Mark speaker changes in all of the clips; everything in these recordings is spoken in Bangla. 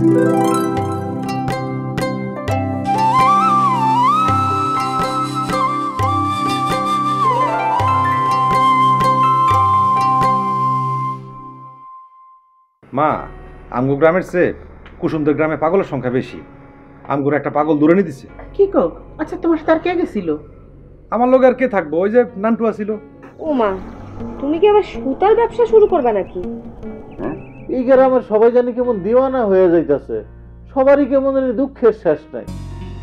Speaker 1: মা, আমগো গ্রামের চেয়ে কুসুমদের গ্রামে পাগলের সংখ্যা বেশি। আমগুর একটা পাগল দূরে নিয়ে দিছে।
Speaker 2: কি কও? আচ্ছা, তোমার সাথে আর কে গেছিল?
Speaker 1: আমার লোক আর কে থাকবো, ওই যে নান্টু আছিল।
Speaker 3: ও মা, তুমি কি আবার সুতার ব্যবসা শুরু করবে নাকি?
Speaker 4: এই গ্রামের সবাই জানি কেমন দিওয়ানা হয়ে যাইতেছে, সবারই কেমন দুঃখের শেষ নাই।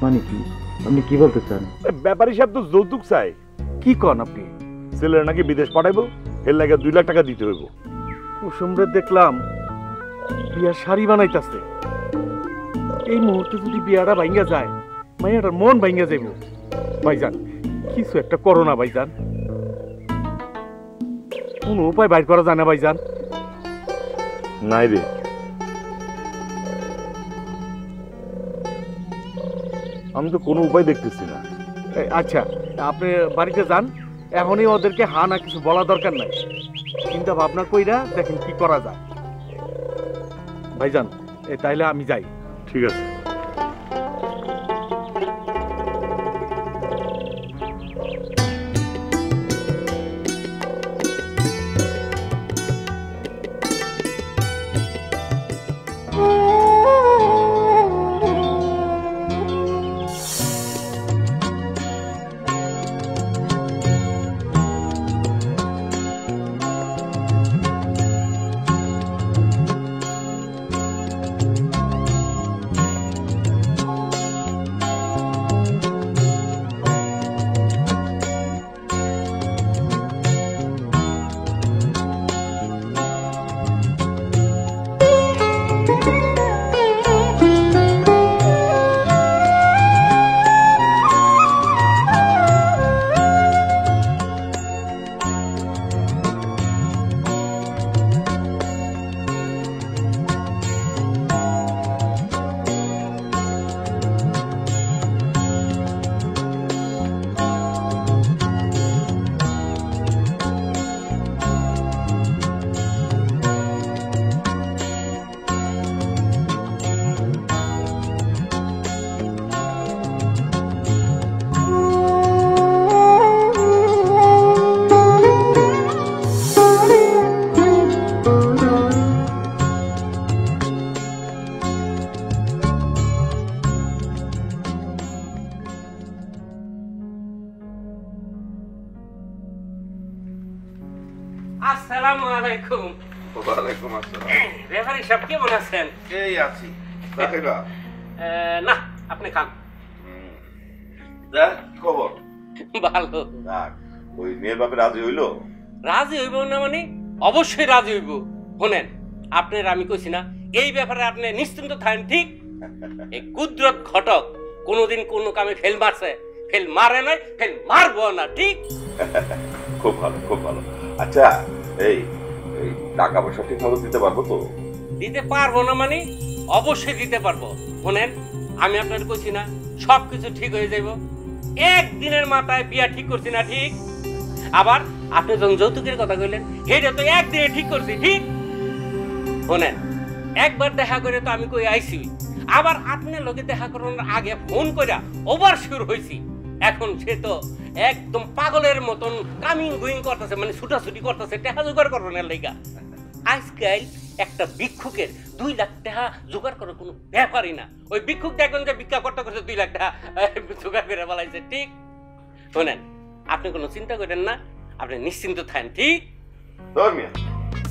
Speaker 1: মানে কি? আপনি কি বলতে চান?
Speaker 5: ব্যাপারী সাহেব তো যৌতুক চাই।
Speaker 1: কি কন আপনি?
Speaker 5: ছেলের নাকি বিদেশ পাঠাইবো, এর লাগে 2 লাখ টাকা দিতে হইব।
Speaker 1: কুসুমরে দেখলাম বিয়ার শাড়ি বানাইতেছে। এই মুহূর্তে যদি বিয়াটা ভাঙ্গা যায়, মাইয়াটার মন ভাঙ্গা যাইব। ভাইজান, কিছু একটা করো না ভাইজান। কোনো উপায় বাইর করা যায় না ভাইজান?
Speaker 5: নাই রে, আমি তো কোনো উপায় দেখতেছি না।
Speaker 1: আচ্ছা, আপনি বাড়িতে যান, এখনই ওদেরকে হা না কিছু বলা দরকার নাই। চিন্তা ভাবনা কইরা দেখেন কি করা যায়। ভাইজান, তাইলে আমি যাই।
Speaker 5: ঠিক আছে।
Speaker 6: আসসালামু আলাইকুম।
Speaker 7: ওয়ালাইকুম আসসালাম।
Speaker 6: রেফারি সাহেব কেমন আছেন?
Speaker 7: এই আছি। রাখিবা?
Speaker 6: না, আপনি খান।
Speaker 7: দেখ খবর।
Speaker 6: ভালো।
Speaker 7: দেখ, ওই মেয়ের বাপে রাজি হইলো?
Speaker 6: রাজি হইব না মানে? অবশ্যই রাজি হইব। শোনেন, আপনার আমি কইছি না, এই ব্যাপারে আপনি নিশ্চিন্ত থাকেন, ঠিক? এই কুদরত ঘটক কোনোদিন কোনো কামে ফেল মারছে, ফেল মারে নাই, ফেল মারবো না, ঠিক?
Speaker 7: খুব ভালো, খুব ভালো। আচ্ছা, এই এই টাকা পয়সা ঠিক মতো দিতে পারবো তো?
Speaker 6: দিতে পারবো না মানে? অবশ্যই দিতে পারবো। শোনেন, আমি আপনার কইছি না, সবকিছু ঠিক হয়ে যাইব। একদিনের মাথায় বিয়া ঠিক করছি না, ঠিক? আবার আপনি যখন যৌতুকের কথা কইলেন, সেটা তো একদিনে ঠিক করছি, ঠিক? শোনেন, একবার দেখা করে তো আমি কই আইছি, আবার আপনার লগে দেখা করানোর আগে ফোন কইরা ওভার শিওর হইছি। এখন সে তো একদম পাগলের মতন কামিং গুইং করতেছে, মানে ছুটাছুটি করতেছে টাকা জোগাড় করবার লাইগা। আজকাল একটা ভিক্ষুকের 2 লাখ টাকা জোগাড় করার কোনো ব্যাপারই না। ওই ভিক্ষুক দেখবেন যে ভিক্ষা করতে করতে 2 লাখ টাকা জোগাড় করে বলাইছে, ঠিক? শোনেন, আপনি কোনো চিন্তা করেন না, আপনি নিশ্চিন্ত থাকেন, ঠিক?
Speaker 7: ধর্মিয়া,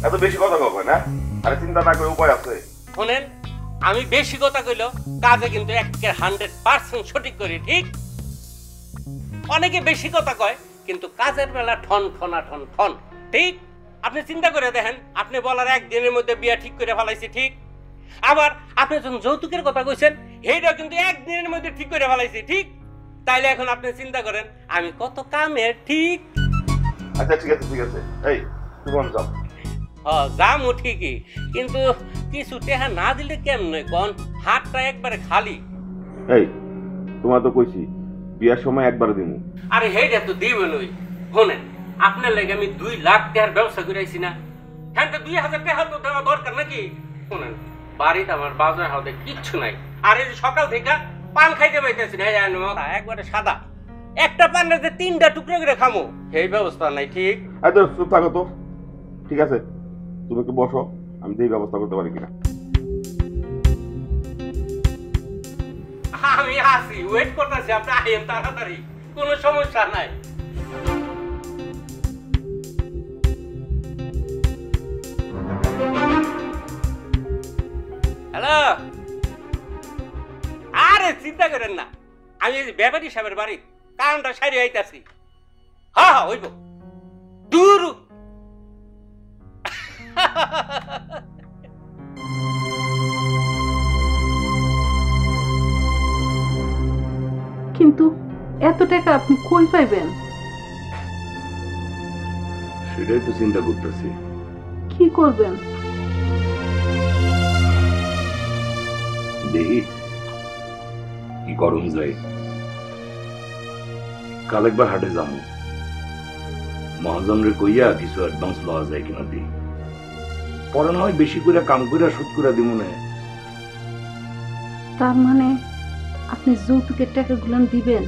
Speaker 7: এত বেশি কথা কবে না? আরে চিন্তা না করে উপায় আছে।
Speaker 6: শোনেন, আমি বেশি কথা কইল কাজে কিন্তু 100% সঠিক করি, ঠিক? অনেকে বেশি কথা কয় কিন্তু কাজের বেলা ঠন ঠনা ঠন ঠন, ঠিক? আপনি চিন্তা করে দেখেন, আপনি বলার একদিনের মধ্যে বিয়া ঠিক করে ফেলাইছি, ঠিক? আবার আপনি যখন যৌতুকের কথা কইছেন, এইটা কিন্তু একদিনের মধ্যে ঠিক করে ফেলাইছি, ঠিক? তাইলে এখন আপনি চিন্তা করেন আমি কত কামের, ঠিক?
Speaker 7: আচ্ছা ঠিক আছে, ঠিক আছে। এই তুমি যাও।
Speaker 6: যামু ঠিকই, কিন্তু কিছু টাকা না দিলে কেমনে কোন? হাতটা একবারে খালি।
Speaker 7: এই তোমার তো কইছি বিয়ার সময় একবার দিমু।
Speaker 6: আরে হেইটা তো দিবেন। ওই শোনেন, আপনার লাগে আমি 2 লাখ টাকার ব্যবস্থা করাইছি না। হ্যাঁ, তো 2000 টাকা তো দেওয়া দরকার নাকি? শোনেন, বাড়িতে আমার বাজার হাতে কিচ্ছু নাই। আর এই যে সকাল থেকে পান খাইতে পাইতেছি না, একবারে সাদা, একটা পানের যে 3টা টুকরো করে খামো সেই ব্যবস্থা নাই। ঠিক
Speaker 5: আচ্ছা চুপ থাকো তো, ঠিক আছে তুমি একটু বসো, আমি এই ব্যবস্থা করতে পারি কিনা।
Speaker 6: আমি আসি, ওয়েট করতেছি, আপনি আইয়েন তাড়াতাড়ি, কোনো সমস্যা নাই। হ্যালো, আরে চিন্তা করেন না, আমি এই ব্যাপারী সাহেবের বাড়ি কারণটা সারি আইতাছি। হ্যাঁ হ্যাঁ হইব, দূর।
Speaker 2: কিন্তু এত টাকা আপনি কই পাইবেন?
Speaker 5: সেটাই তো চিন্তা করতেছি।
Speaker 2: কি করবেন?
Speaker 5: দেখি কি করুন যাই। কাল একবার হাটে যাবো, মহাজনরে কইয়া কিছু অ্যাডভান্স লওয়া যায় কিনা দিই, পরে নয় বেশি করে কাম করে সুদ করে দিব না।
Speaker 2: তার মানে আপনি যৌতুকের টাকাগুলো দিবেন?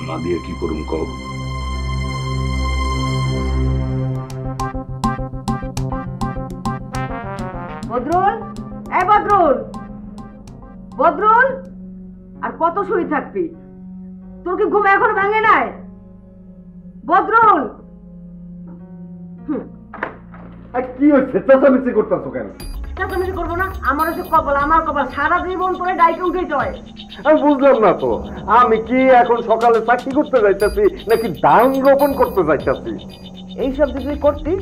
Speaker 5: না দিয়ে কি করুন কব?
Speaker 8: বদরুল, এ বদরুল, বদরুল, আর কত শুয়ে থাকবি? তোর কি ঘুম এখনো ভাঙে নাই? বদরুল,
Speaker 1: কি হচ্ছে চেঁচামেচি করতেছো কেন?
Speaker 8: চেঁচামেচি করবো না? আমার হচ্ছে কপাল, আমার কপাল সারা জীবন করে ডাইকে উঠে যায়।
Speaker 1: আমি বুঝলাম না তো, আমি কি এখন সকালে চাকরি করতে যাইতেছি নাকি ধান রোপণ করতে যাইতেছি?
Speaker 8: এইসব যদি করতি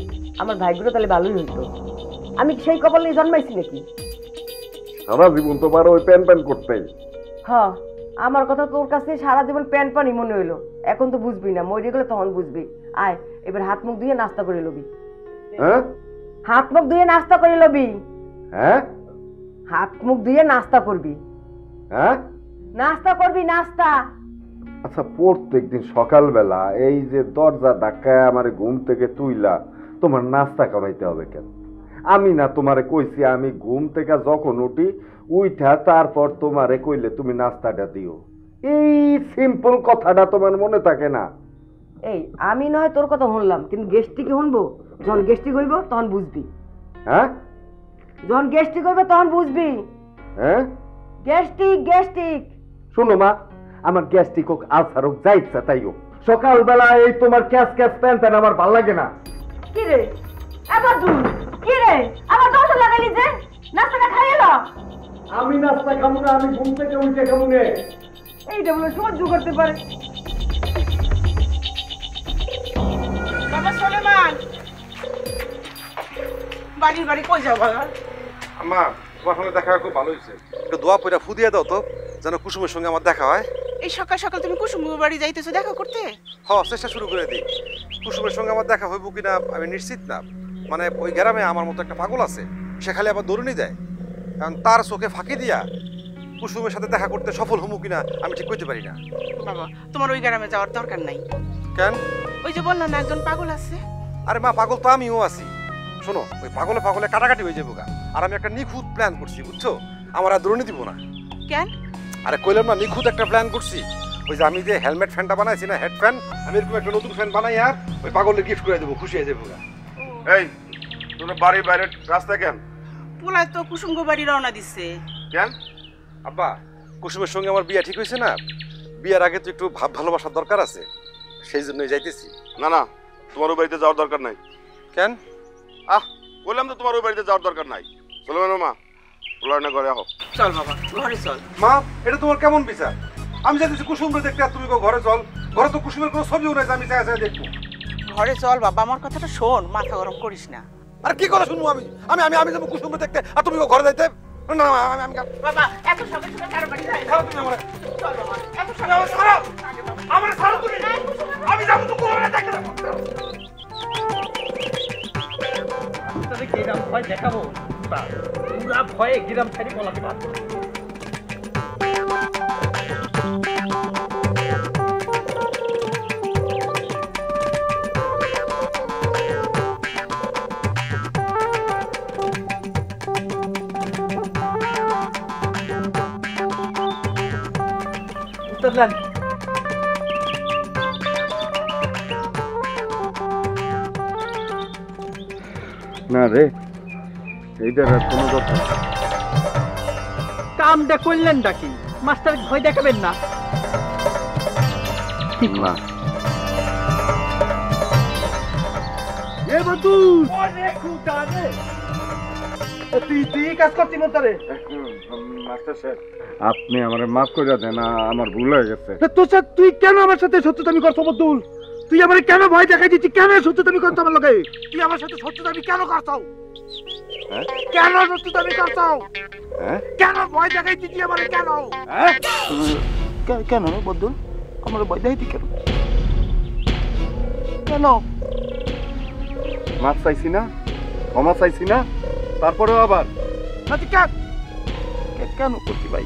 Speaker 8: আমার ভাইগুলো তাহলে ভালোই হইতো। আমি সেই কপাল নিয়ে জন্মাইছি নাকি?
Speaker 1: সারা জীবন তোমার ওই প্যান প্যান করতেই।
Speaker 8: হ্যাঁ, আমার কথা তোর কাছে সারা জীবন প্যান পানি মনে হইলো, এখন তো বুঝবি না, মরে গেলে তখন বুঝবি। আয় এবার হাত মুখ ধুয়ে নাস্তা করে লবি।
Speaker 1: হ্যাঁ,
Speaker 8: হাত মুখ ধুয়ে নাস্তা করে লবি।
Speaker 1: হ্যাঁ,
Speaker 8: হাত মুখ ধুয়ে নাস্তা করবি।
Speaker 1: হ্যাঁ,
Speaker 8: নাস্তা করবি, নাস্তা।
Speaker 1: আচ্ছা প্রত্যেকদিন সকালবেলা এই যে দরজা ধাক্কায় আমার ঘুম থেকে তুইলা তোমার নাস্তা করাইতে হবে কেন? আমি না তোমারে কইছি আমি ঘুম থেকে যখন উঠি উইঠা তারপর তোমারে কইলে তুমি নাস্তাটা দিও। এই সিম্পল কথাটা তোমার মনে থাকে না?
Speaker 8: এই আমি নয় তোর কথা শুনলাম, কিন্তু গেস্টিকে শুনবো? যখন গেস্টিক হইব তখন বুঝবি।
Speaker 1: হ্যাঁ,
Speaker 8: যখন গেস্টিক হইবে তখন বুঝবি।
Speaker 1: হ্যাঁ,
Speaker 8: গ্যাস্ট্রিক, গ্যাস্ট্রিক।
Speaker 1: শোনো মা, আমার গ্যাস্ট্রিক হোক আলসার হোক যা ইচ্ছা তাই হোক, সকালবেলা এই তোমার ক্যাশ ক্যাশ প্যান প্যান আমার ভাল লাগে না।
Speaker 8: কি রে আবার তুই? কি রে আবার দরজা লাগাইলি যে? নাস্তাটা খাইলো?
Speaker 1: আমি নাস্তা খাবো না, আমি ঘুম থেকে উঠে খাবো না।
Speaker 8: এইটা বলে সহ্য করতে পারে।
Speaker 2: বাবা সোলেমান, বাড়ির বাড়ি কই যাও বাবা?
Speaker 9: আম্মা, তোমার সঙ্গে দেখা খুব ভালো হয়েছে। একটু দোয়া পয়টা ফু দিয়ে দাও তো, যেন কুসুমের সঙ্গে আমার দেখা হয়।
Speaker 2: এই সকাল সকাল তুমি কুসুম বাড়ি যাইতেছো দেখা করতে?
Speaker 9: চেষ্টা শুরু করে দিই। কুসুমের সঙ্গে আমার দেখা হইব কিনা আমি নিশ্চিত না। মানে ওই গ্রামে আমার মতো একটা পাগল আছে, সে খালি আবার দৌড়নি দেয়, কারণ তার চোখে ফাঁকি দিয়া কুসুমের সাথে দেখা করতে সফল হবো কিনা আমি ঠিক করতে পারি না।
Speaker 2: বাবা তোমার ওই গ্রামে যাওয়ার দরকার নাই।
Speaker 9: কেন?
Speaker 2: ওই যে বললাম না একজন পাগল আছে।
Speaker 9: আরে মা, পাগল তো আমিও আছি। শোনো, ওই পাগলে পাগলে কাটাকাটি হয়ে যাবো গা। আর আমি একটা নিখুঁত প্ল্যান করছি, বুঝছো? আমার আর দৌড়নি দিব না।
Speaker 2: কেন?
Speaker 9: আরে কইলাম না, নিখুঁত একটা প্ল্যান করছি। ওই যে আমি যে হেলমেট ফ্যানটা বানাইছি না, হেড ফ্যান, আমি এরকম একটা নতুন ফ্যান বানাই আর ওই পাগলের গিফট করে দেবো, খুশি হয়ে যাবো গা। এই তোমরা বাড়ির বাইরে রাস্তা কেন?
Speaker 2: পোলায় তো কুসুম বাড়ি রওনা দিচ্ছে।
Speaker 9: কেন? আব্বা, কুসুমের সঙ্গে আমার বিয়ে ঠিক হয়েছে না, বিয়ের আগে তো একটু ভাব ভালোবাসার দরকার আছে, সেই জন্যই যাইতেছি।
Speaker 5: না না, তোমার ওই বাড়িতে যাওয়ার দরকার নাই।
Speaker 9: কেন?
Speaker 5: বললাম তো তোমার ওই বাড়িতে যাওয়ার দরকার নাই। চলো না মা, না ঘরে আহো।
Speaker 2: চল বাবা, ঘরে চল।
Speaker 9: মা, এটা তোমার কেমন বিচার? আমি যাইতেছি কুসুমরে দেখতে আর তুমি ঘরে চল। ঘরে তো কুসুমের কোনো ছবিও নাই যে আমি চাই দেখবো।
Speaker 2: ঘরে চল বাবা, আমার কথাটা শোন, মাথা গরম করিস না।
Speaker 9: আর কি করে শুনবো আমি? আমি আমি আমি যাবো কুসুমরে দেখতে আর তুমি ঘরে যাইতে? না না, আমি
Speaker 2: বাবা এত সকাল সকাল কারো বাড়ি যাই?
Speaker 9: ছাড়ো তুমি আমার।
Speaker 2: চল বাবা, এত
Speaker 9: আমার ছাড়ো, আমার ছাড়ো তুমি। আমি যাবো তো কুসুমরে দেখতে।
Speaker 6: গ্রাম ভয় দেখাবো, পুরা ভয়ে গ্রাম ছাড়ি পলাতে পারবো।
Speaker 1: না রে, এইটার আর কোনো কথা।
Speaker 2: কামটা করলেন ডাকি মাস্টার ভয় দেখাবেন না।
Speaker 1: না
Speaker 2: এ বন্ধু তুই কাজ করতি মতারে।
Speaker 1: মাস্টার সাহেব, আপনি আমারে মাফ করে দেন, আমার ভুল হয়ে গেছে।
Speaker 2: তুই কেন আমার সাথে সত্যতামি করছো বদুল? তুই আমার কেন ভয় দেখাই দিচ্ছি? কেন সত্যতামি করছো আমার লগে? তুই আমার সাথে সত্যতামি কেন করছো? কেন সত্যতামি করছো? কেন ভয় দেখাই দিচ্ছি আমার? কেন কেন বদুল আমার ভয় দেখাইতি কেন? কেন
Speaker 1: মাফ চাইছি না, ক্ষমা চাইছি না, তারপরেও আবার
Speaker 2: কেন করছি ভাই?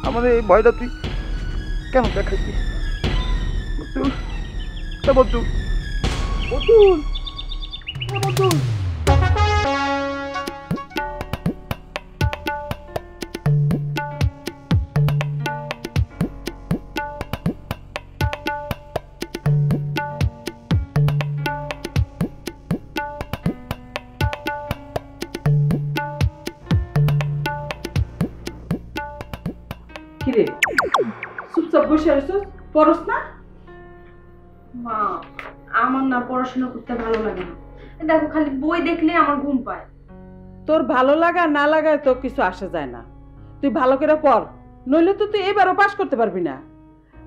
Speaker 2: আমার এই ভয়টা তুই কেন দেখাইছিস বদুল? বদুল বদুল বদুল
Speaker 10: কিরে চুপচাপ বসে আছো, পড়স না?
Speaker 3: মা, আমার না পড়াশোনা করতে ভালো লাগে না। দেখো, খালি বই দেখলে আমার ঘুম পায়।
Speaker 10: তোর ভালো লাগা না লাগায় তো কিছু আসে যায় না। তুই ভালো করে পড়, নইলে তো তুই এবারও পাশ করতে পারবি না।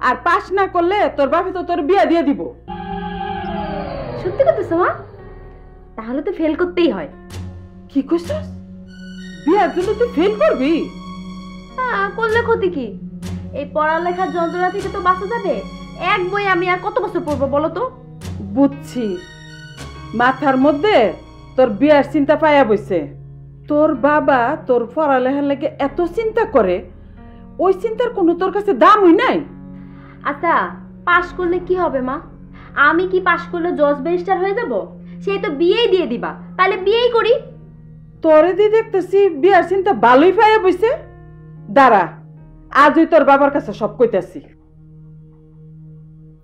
Speaker 10: আর পাশ না করলে তোর বাপে তো তোর বিয়ে দিয়ে দিব।
Speaker 3: সত্যি করতেছো মা? তাহলে তো ফেল করতেই হয়।
Speaker 10: কি কইছিস? বিয়ের জন্য তুই ফেল করবি?
Speaker 3: হ্যাঁ, করলে ক্ষতি কি? এই পড়ালেখার যন্ত্রণা থেকে তো বাঁচা যাবে। এক বই আমি আর কত বছর পড়বো বলো তো?
Speaker 10: বুঝছি, মাথার মধ্যে তোর বিয়ের চিন্তা পাইয়া বইছে। তোর বাবা তোর পড়ালেখার লাগে এত চিন্তা করে, ওই চিন্তার কোনো তোর কাছে দামই নাই।
Speaker 3: আচ্ছা, পাশ করলে কি হবে মা? আমি কি পাশ করলে জজ ব্যারিস্টার হয়ে যাব? সেই তো বিয়েই দিয়ে দিবা, তাহলে বিয়েই করি।
Speaker 10: তোরে দিয়ে দেখতেছি বিয়ার চিন্তা ভালোই পাইয়া বইছে। দাঁড়া, আজই তোর বাবার কাছে সব কইতাছি।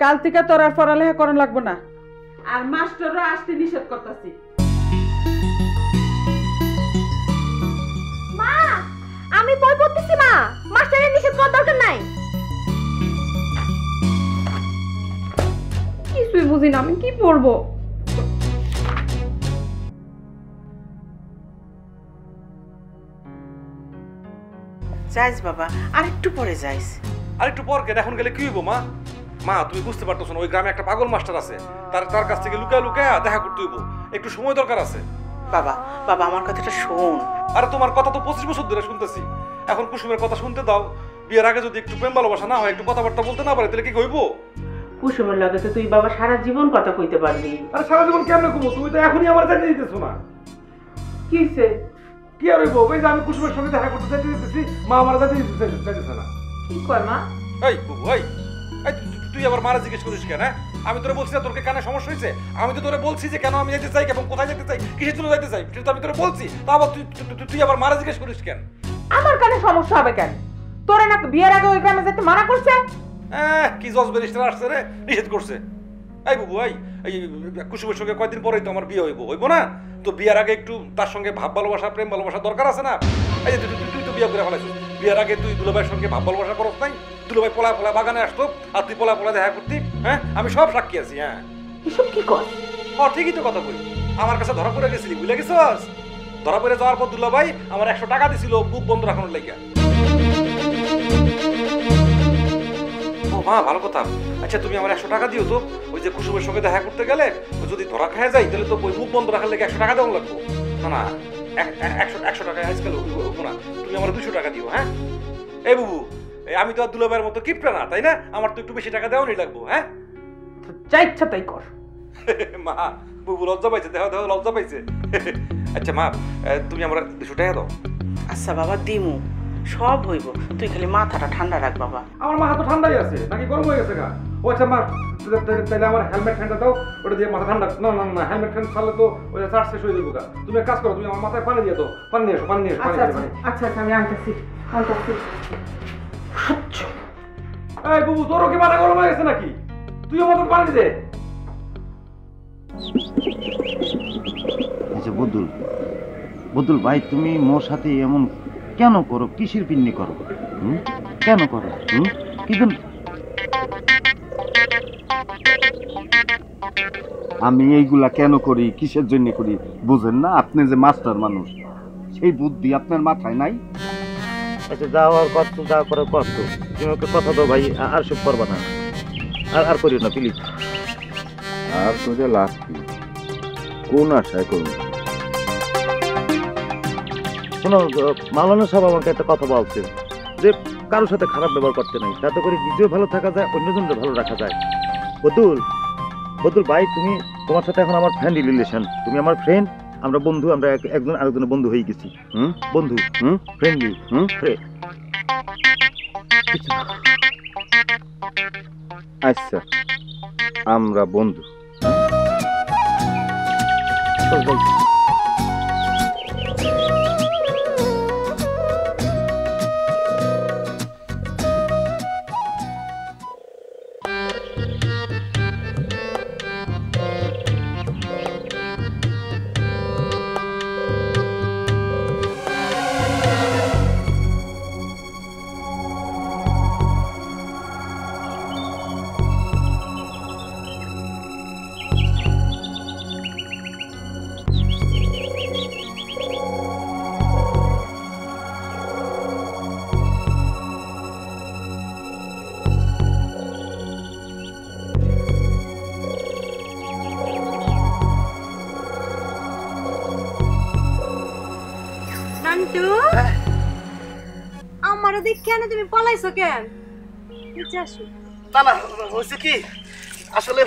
Speaker 10: কাল থেকে তোর আর পড়ালেখা করা লাগবো না, আর মাস্টাররা আসতে নিষেধ করতেছি।
Speaker 3: মা, আমি বই পড়তেছি মা, মাস্টারের নিষেধ করার দরকার নাই। কিছুই বুঝি না, আমি কি পড়বো?
Speaker 2: যাইস বাবা, আর একটু পরে যাইস।
Speaker 9: আর একটু পর কেন, এখন গেলে কি হইব মা? মা তুমি বুঝতে পারতেছো না, ওই গ্রামে একটা পাগল মাস্টার আছে, তার কাছ থেকে লুকায় লুকায় দেখা করতে হইব। একটু সময় দরকার আছে।
Speaker 2: বাবা বাবা আমার কথাটা শোন।
Speaker 9: আরে তোমার কথা তো 25 বছর ধরে শুনতেছি, এখন কুসুমের কথা শুনতে দাও। বিয়ের আগে যদি একটু প্রেম ভালোবাসা না হয়, একটু কথাবার্তা বলতে না পারে, তাহলে কি হইব?
Speaker 2: কুসুমের লাগে তো তুই বাবা সারা জীবন কথা কইতে পারবি।
Speaker 9: আরে সারা জীবন কেমনে কমো? তুমি তো এখনই আমার কাছে দিতেছো না।
Speaker 2: কি হইছে?
Speaker 9: কি আর হইব? ওই যে আমি কুসুমের সঙ্গে দেখা করতে চাইতে দিতেছি, মা আমার কাছে চাইতেছে না।
Speaker 2: কি কয় মা?
Speaker 9: এই বাবু, এই তুই আবার মারা জিজ্ঞেস করিস কেন? আমি তোরে বলছি না তোর কানে সমস্যা হয়েছে? আমি তো তোরে বলছি যে কেন আমি যেতে চাই এবং কোথায় যেতে চাই, কিসের জন্য যেতে চাই, সেটা তো আমি তোরে বলছি। তা আবার তুই আবার মারা জিজ্ঞেস করিস কেন?
Speaker 10: আমার কানে সমস্যা হবে কেন? তোরে না বিয়ের আগে ওই গ্রামে যেতে মানা করছে?
Speaker 9: কি জজ ব্যারিস্টার আসছে রে, নিষেধ করছে। এই বাবু, এই কুসুমের সঙ্গে কয়েকদিন পরেই তো আমার বিয়ে হইব না? তো বিয়ের আগে একটু তার সঙ্গে ভাব ভালোবাসা, প্রেম ভালোবাসা দরকার আছে না? এই যে তুই তো বিয়ে করে ফেলাইছিস, বিয়ের আগে তুই দুলাভাইয়ের সঙ্গে ভাব ভালোবাসা করস নাই? দুলাভাই পোলা পোলা বাগানে আসতো, আর তুই পোলা পোলা দেখা করতি। হ্যাঁ, আমি সব সাক্ষী আছি। হ্যাঁ,
Speaker 2: এসব কি কর?
Speaker 9: ঠিকই তো কথা বলি। আমার কাছে ধরা পড়ে গেছিলি, বুঝলে গেছিস? ধরা পড়ে যাওয়ার পর দুলাভাই আমার 100 টাকা দিছিল বুক বন্ধ রাখানোর লাগিয়া। ও মা, ভালো কথা। আচ্ছা তুমি আমার 100 টাকা দিও তো, ওই যে কুসুমের সঙ্গে দেখা করতে গেলে যদি ধরা খায় যাই, তাহলে তো ওই মুখ বন্ধ রাখার লেগে 100 টাকা দেওয়া লাগবো। না 100 টাকা আজকাল হবো না, তুমি আমার 200 টাকা দিও। হ্যাঁ এই বাবু, আমি তো আর দুলাভাইয়ের মতো কিপটা না, তাই না? আমার তো একটু বেশি টাকা দেওয়াই লাগবো। হ্যাঁ,
Speaker 10: যা ইচ্ছা তাই কর।
Speaker 9: মা, বুবু লজ্জা পাইছে, দেহ লজ্জা পাইছে। আচ্ছা মা, তুমি আমার 200 টাকা দাও।
Speaker 2: আচ্ছা বাবা, দিমু, সব হইব। তুই খালি মাথাটা ঠান্ডা রাখ বাবা।
Speaker 9: আমার মাথা তো ঠান্ডাই আছে, নাকি গরম হয়ে গেছে গা? ও আচ্ছা মা, তাহলে আমার হেলমেট ফ্যানটা দাও, ওটা দিয়ে মাথা ঠান্ডা। না, হেলমেট ফ্যান ছাড়লে তো ওই চার্জ শেষ হয়ে যাবো গা। তুমি এক কাজ করো, তুমি আমার মাথায় পানি দিয়ে দাও। পানি নিয়ে এসো।
Speaker 10: আচ্ছা, আমি আনতেছি।
Speaker 9: এই বুবু, তোরও কি মাথা গরম হয়ে গেছে নাকি? তুইও মাথা পানি দে।
Speaker 2: আচ্ছা বদুল, বদুল ভাই তুমি মোর সাথে এমন কেন করো? কিসের পিন্নি করো? কেন করো? কিন্তু আমি এইগুলা কেন করি, কিসের জন্য করি বুঝেন না? আপনি যে মাস্টার মানুষ, সেই বুদ্ধি আপনার মাথায় নাই? আচ্ছা যাওয়ার কষ্ট, যা করার কষ্ট, তুমি ওকে কথা দাও ভাই, আর সব করবা না, আর করিও না প্লিজ। আর তোদের লাভ কি? কোন আশায় করুন? শোনো, মাওলানা সাহেব আমাকে একটা কথা বলছেন যে কারোর সাথে খারাপ ব্যবহার করতে নাই, তাতে করে নিজেও ভালো থাকা যায়, অন্যজনকে ভালো রাখা যায়। বদুল, বদুল ভাই তুমি, তোমার সাথে এখন আমার ফ্রেন্ড রিলেশন, তুমি আমার ফ্রেন্ড, আমরা বন্ধু, আমরা একজন আরেকজনের বন্ধু হয়ে গেছি। বন্ধু, ফ্রেন্ডলি, আচ্ছা আমরা বন্ধু।
Speaker 11: আমার দেখ কেন তুমি পলাইছো কেন?
Speaker 12: না না হয়েছে কি, আসলে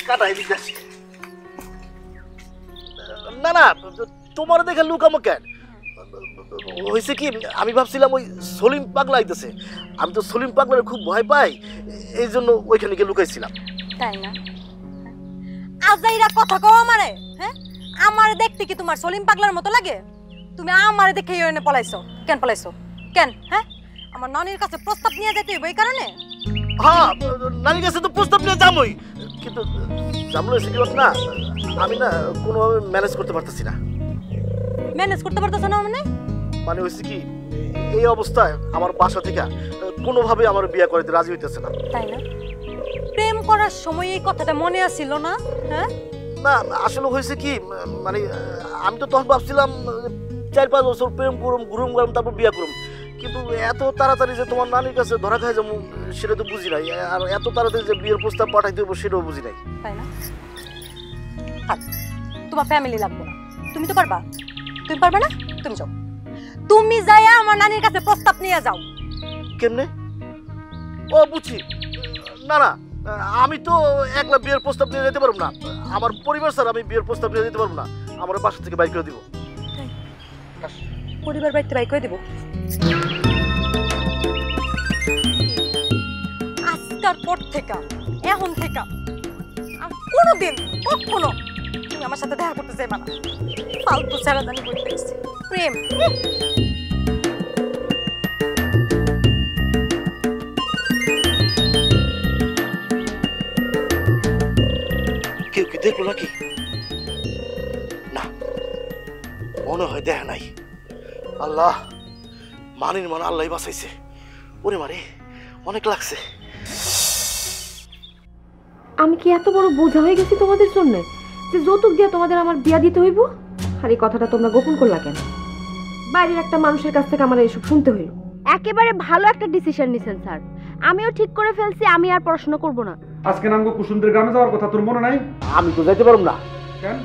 Speaker 12: কাটাই দিতেছি। না না তোমার দেখে লুকামো কেন? হয়েছে কি, আমি ভাবছিলাম ওই সলিম পাগলা আইতেছে, আমি তো সলিম পাগলার খুব ভয় পাই, এই জন্য ওইখানে গিয়ে লুকাইছিলাম।
Speaker 11: তাই না? আজাইরা কথা কও আমারে, হ্যাঁ? আমারে দেখতে কি তোমার সলিম পাগলার মতো লাগে? তুমি আমারে দেখে এনে পলাইছো কেন? পলাইছো কেন? হ্যাঁ, আমার নানির কাছে প্রস্তাব নিয়ে যেতে হইব এই কারণে?
Speaker 12: হ্যাঁ, নানির কাছে তো প্রস্তাব নিয়ে যাবই, কিন্তু জামলো এসে কি না, আমি না কোনোভাবে ম্যানেজ করতে পারতেছি না।
Speaker 11: ম্যানেজ করতে পারতেছ না মানে?
Speaker 12: মানে হয়েছে কি, এই অবস্থায় আমার বাসা থেকে কোনোভাবে আমার বিয়ে করতে রাজি হইতেছে না।
Speaker 11: তাই না? প্রেম করার সময় এই কথাটা মনে আসছিল না? হ্যাঁ
Speaker 12: না, আসলে হয়েছে কি, মানে আমি তো তখন ভাবছিলাম 4-5 বছর প্রেম করুম, ঘুরুম গরম, তারপর বিয়ে করুম, কিন্তু এত তাড়াতাড়ি যে তোমার নানির কাছে ধরা খাই যাবো সেটা তো বুঝি নাই, আর এত তাড়াতাড়ি যে বিয়ের প্রস্তাব পাঠাইতে হবো সেটাও বুঝি নাই।
Speaker 11: তাই না? তোমার ফ্যামিলি লাগবে না, তুমি তো পারবা। তুমি পারবে না? তুমি যাও, তুমি যাইয়া আমার নানির কাছে প্রস্তাব নিয়ে যাও।
Speaker 12: কেমনে? ও বুঝছি, না না আমি তো একলা বিয়ের প্রস্তাব নিয়ে যেতে পারবো না, আমার পরিবার স্যার আমি বিয়ের প্রস্তাব নিয়ে যেতে পারবো না, আমার বাসা থেকে বাইক করে দিব।
Speaker 11: পরিবার বাড়িতে বাইক করে দিব? আজকার পর থেকে, এখন থেকে আর কোনোদিন কখনো তুমি আমার সাথে দেখা করতে চাইবা না। ফালতু ছাড়া জানি করতে এসেছি প্রেম।
Speaker 12: কেউ কি দেখলো নাকি? না, মনে হয় দেখা নাই। আল্লাহ, মানির মান আল্লাহ বাঁচাইছে। ওরে মারে, অনেক লাগছে।
Speaker 3: আমি কি এত বড় বোঝা হয়ে গেছি তোমাদের জন্য যে যৌতুক দিয়ে তোমাদের আমার বিয়া দিতে হইব? আর এই কথাটা তোমরা গোপন করলা কেন? বাইরের একটা মানুষের কাছ থেকে আমার এসব শুনতে হইল।
Speaker 13: একেবারে ভালো একটা ডিসিশন নিছেন স্যার, আমিও ঠিক করে ফেলছি, আমি আর পড়াশোনা করব না।
Speaker 1: আজকে নামগো কুসুমদের গ্রামে যাওয়ার কথা তোর মনে নাই?
Speaker 12: আমি তো যাইতে পারব না।
Speaker 1: কেন?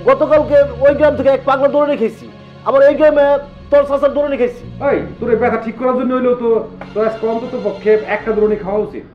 Speaker 12: গতকালকে ওই গ্রাম থেকে এক পাগলা দৌড়ে রেখেছি, আবার এই গ্রামে তোর চাচার দৌড়ে রেখেছি।
Speaker 1: এই তোর এই ব্যথা ঠিক করার জন্য হইলেও তো তোর আজকে অন্তত পক্ষে একটা দৌড়নি খাওয়া উচিত।